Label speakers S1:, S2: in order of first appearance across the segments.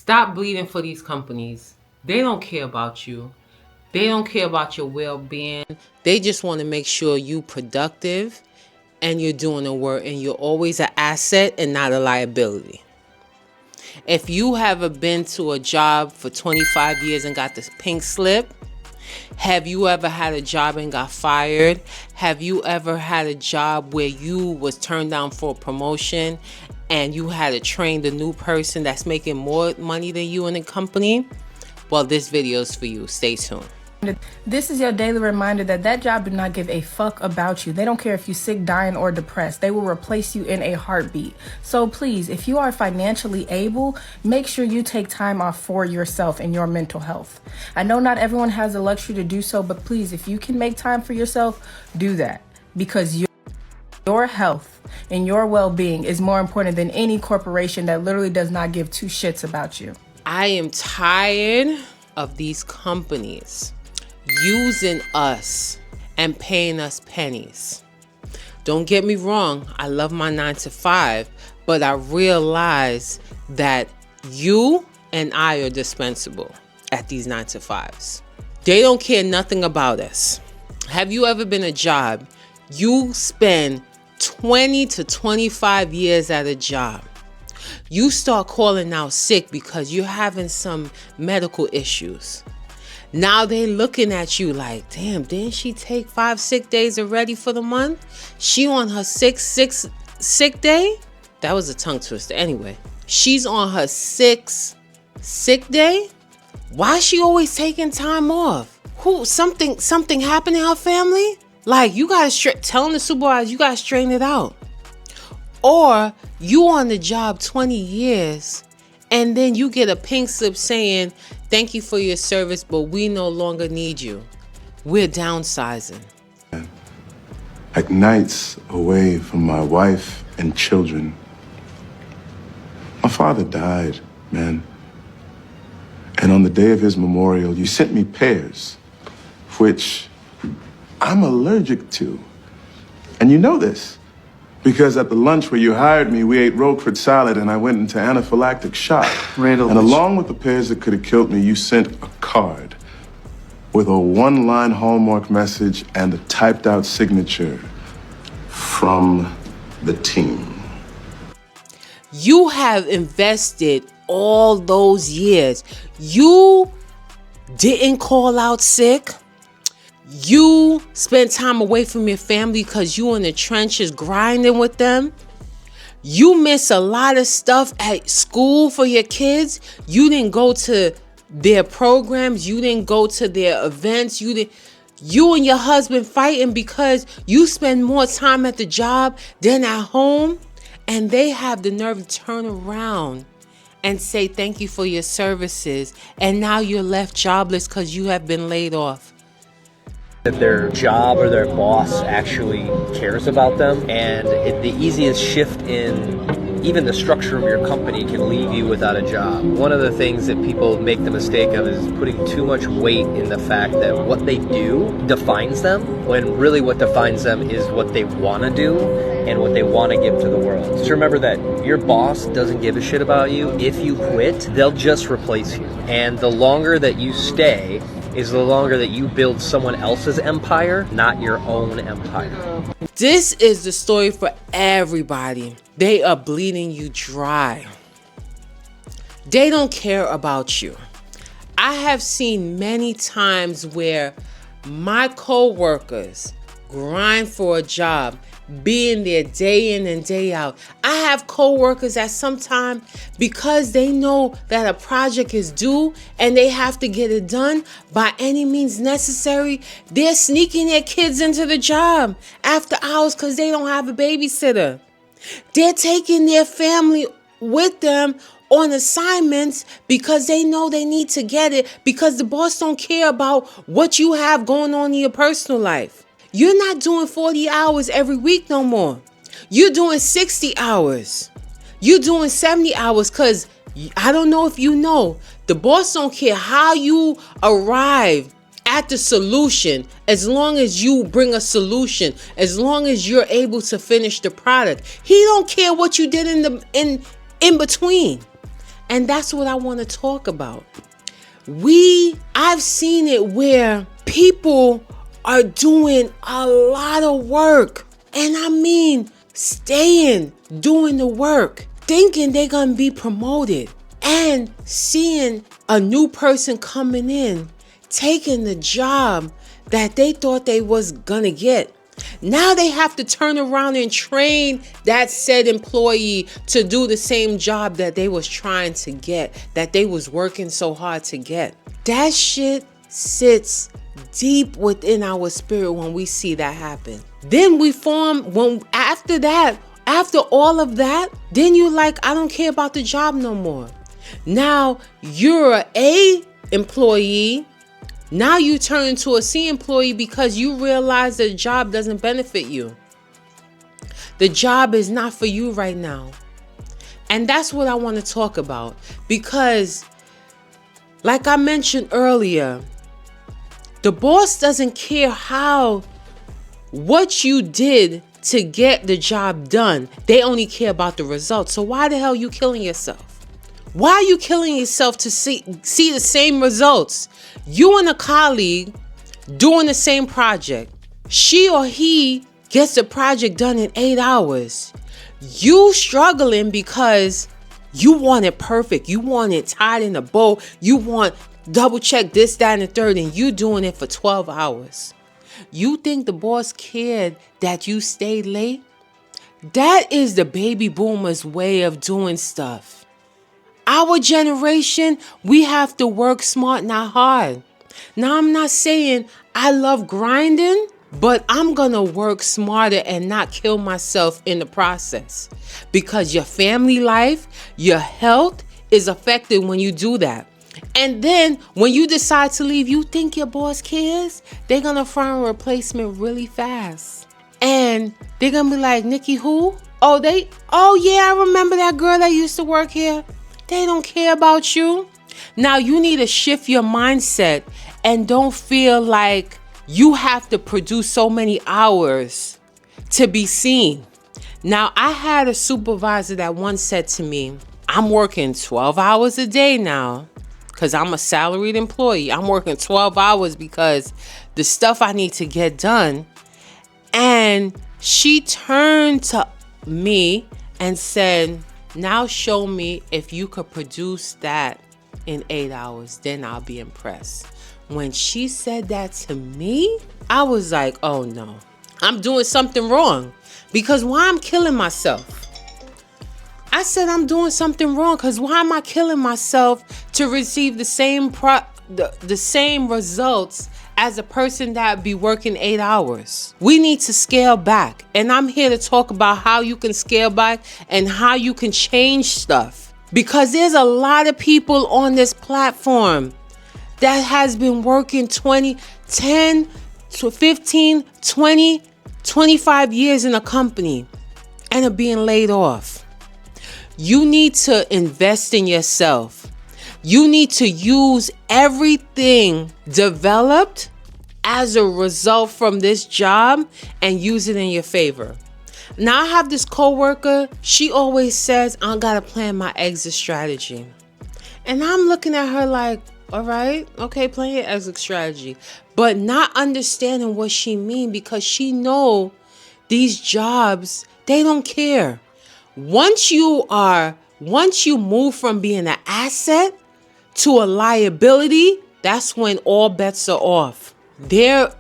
S1: Stop bleeding for these companies. They don't care about you. They don't care about your well-being. They just want to make sure you're productive and you're doing the work and you're always an asset and not a liability. If you haven't been to a job for 25 years and got this pink slip, have you ever had a job and got fired? Have you ever had a job where you was turned down for a promotion and you had to train the new person that's making more money than you in the company? Well, this video is for you. Stay tuned.
S2: This is your daily reminder that that job do not give a fuck about you. They don't care if you're sick, dying, or depressed. They will replace you in a heartbeat. So please, if you are financially able, make sure you take time off for yourself and your mental health. I know not everyone has the luxury to do so, but please, if you can make time for yourself, do that. Because your health and your well-being is more important than any corporation that literally does not give two shits about you.
S1: I am tired of these companies using us and paying us pennies. Don't get me wrong, I love my 9-to-5, but I realize that you and I are dispensable at these 9-to-5s. They don't care nothing about us. Have you ever been a job? You spend 20 to 25 years at a job. You start calling out sick because you're having some medical issues. Now they looking at you like, damn, didn't she take 5 sick days already for the month? She on her sixth sick day? That was a tongue twister. Anyway, she's on her 6th sick day? Why is she always taking time off? Something happened in her family? Like, you gotta telling the supervisor, you gotta straighten it out. Or you on the job 20 years and then you get a pink slip saying, thank you for your service, but we no longer need you. We're downsizing.
S3: Like nights away from my wife and children. My father died, man. And on the day of his memorial, you sent me pears, which I'm allergic to. And you know this. Because at the lunch where you hired me, we ate Roquefort salad and I went into anaphylactic shock.
S4: Randall,
S3: and along with the pears that could have killed me, you sent a card with a 1-line Hallmark message and a typed out signature from the team.
S1: You have invested all those years. You didn't call out sick. You spent time away from your family because you in the trenches grinding with them. You miss a lot of stuff at school for your kids. You didn't go to their programs. You didn't go to their events. You and your husband fighting because you spend more time at the job than at home. And they have the nerve to turn around and say thank you for your services. And now you're left jobless because you have been laid off.
S4: That their job or their boss actually cares about them, and the easiest shift in even the structure of your company can leave you without a job. One of the things that people make the mistake of is putting too much weight in the fact that what they do defines them, when really what defines them is what they want to do and what they want to give to the world. Just remember that your boss doesn't give a shit about you. If you quit, they'll just replace you. And the longer that you stay is the longer that you build someone else's empire, not your own empire.
S1: This is the story for everybody. They are bleeding you dry. They don't care about you. I have seen many times where my co-workers grind for a job, being there day in and day out. I have co-workers that sometimes, because they know that a project is due and they have to get it done by any means necessary, they're sneaking their kids into the job after hours because they don't have a babysitter. They're taking their family with them on assignments because they know they need to get it, because the boss don't care about what you have going on in your personal life. You're not doing 40 hours every week no more. You're doing 60 hours. You're doing 70 hours because I don't know if you know, the boss don't care how you arrive at the solution, as long as you bring a solution, as long as you're able to finish the product. He don't care what you did in between. And that's what I want to talk about. I've seen it where people are doing a lot of work. And I mean, staying, doing the work, thinking they're going to be promoted, and seeing a new person coming in, taking the job that they thought they was going to get. Now they have to turn around and train that said employee to do the same job that they was trying to get, that they was working so hard to get. That shit sits deep within our spirit when we see that happen. Then we form, after all of that, then you like, I don't care about the job no more. Now you're an A employee. Now you turn into a C employee because you realize the job doesn't benefit you. The job is not for you right now. And that's what I want to talk about. Because, like I mentioned earlier, the boss doesn't care what you did to get the job done. They only care about the results. So why the hell are you killing yourself? Why are you killing yourself to see the same results? You and a colleague doing the same project. She or he gets the project done in 8 hours. You struggling because you want it perfect. You want it tied in a bow. You want double check this, that, and the third, and you doing it for 12 hours. You think the boss cared that you stayed late? That is the baby boomers' way of doing stuff. Our generation, we have to work smart, not hard. Now, I'm not saying I love grinding, but I'm going to work smarter and not kill myself in the process. Because your family life, your health is affected when you do that. And then when you decide to leave, you think your boss cares? They're going to find a replacement really fast. And they're going to be like, Nikki, who? Oh, yeah, I remember that girl that used to work here. They don't care about you. Now you need to shift your mindset and don't feel like you have to produce so many hours to be seen. Now, I had a supervisor that once said to me, I'm working 12 hours a day now because I'm a salaried employee. I'm working 12 hours because the stuff I need to get done. And she turned to me and said, now show me if you could produce that in 8 hours, then I'll be impressed. When she said that to me, I was like, oh no, I'm doing something wrong. Because why I'm killing myself? I said I'm doing something wrong because why am I killing myself to receive the same results as a person that be working 8 hours? We need to scale back. And I'm here to talk about how you can scale back and how you can change stuff. Because there's a lot of people on this platform that has been working 10 to 15, 20, 25 years in a company and are being laid off. You need to invest in yourself. You need to use everything developed as a result from this job and use it in your favor. Now, I have this coworker. She always says, I gotta plan my exit strategy. And I'm looking at her like, all right, okay, plan your exit strategy. But not understanding what she mean because she know these jobs, they don't care. Once you move from being an asset to a liability, that's when all bets are off. They're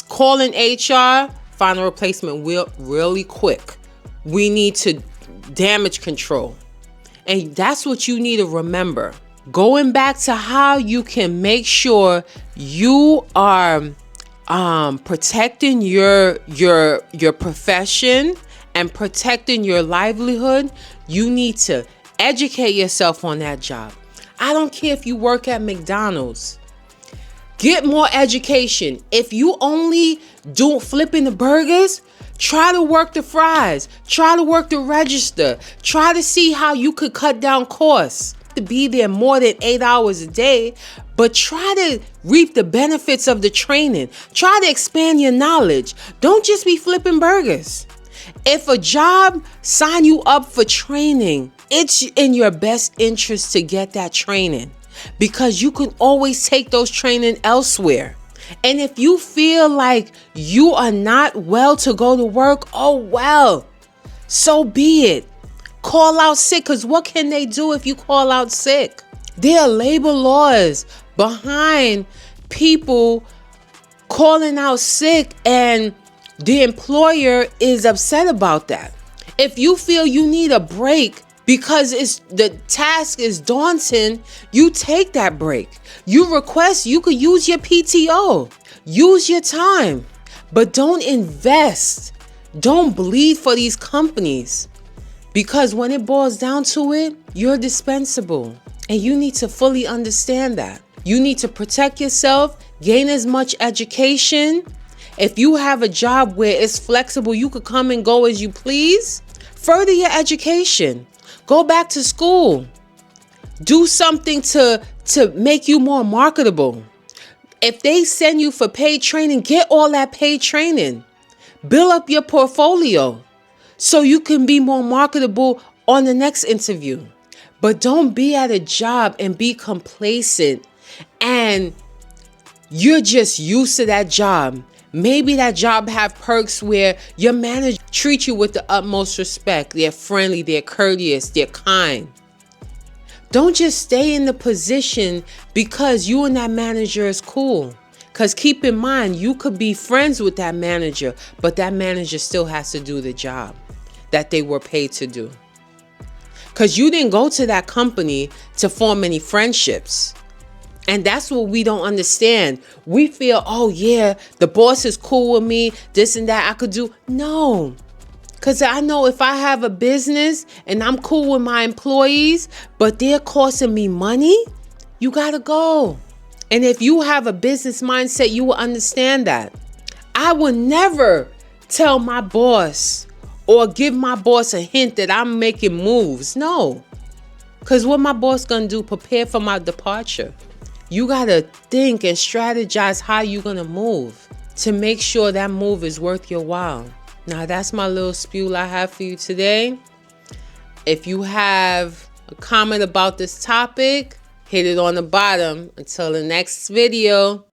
S1: calling HR, find a replacement really quick. We need to damage control. And that's what you need to remember. Going back to how you can make sure you are protecting your profession and protecting your livelihood, you need to educate yourself on that job. I don't care if you work at McDonald's. Get more education. If you only do flipping the burgers, try to work the fries. Try to work the register. Try to see how you could cut down costs. To be there more than 8 hours a day, but try to reap the benefits of the training. Try to expand your knowledge. Don't just be flipping burgers. If a job sign you up for training, it's in your best interest to get that training, because you can always take those training elsewhere. And if you feel like you are not well to go to work, oh well, so be it. Call out sick, because what can they do if you call out sick? There are labor laws behind people calling out sick, and the employer is upset about that. If you feel you need a break because the task is daunting, you take that break. You request, you could use your PTO, use your time, but don't invest. Don't bleed for these companies, because when it boils down to it, you're dispensable, and you need to fully understand that. You need to protect yourself, gain as much education. If you have a job where it's flexible, you could come and go as you please. Further your education. Go back to school. Do something to make you more marketable. If they send you for paid training, get all that paid training. Build up your portfolio so you can be more marketable on the next interview. But don't be at a job and be complacent and you're just used to that job. Maybe that job have perks where your manager treats you with the utmost respect. They're friendly, they're courteous, they're kind. Don't just stay in the position because you and that manager is cool. Because keep in mind, you could be friends with that manager, but that manager still has to do the job that they were paid to do. Because you didn't go to that company to form any friendships. And that's what we don't understand. We feel, oh yeah, the boss is cool with me, this and that I could do. No. Because I know if I have a business and I'm cool with my employees, but they're costing me money, you got to go. And if you have a business mindset, you will understand that. I will never tell my boss or give my boss a hint that I'm making moves. No. Because what my boss going to do, prepare for my departure. You got to think and strategize how you're going to move to make sure that move is worth your while. Now, that's my little spiel I have for you today. If you have a comment about this topic, hit it on the bottom. Until the next video.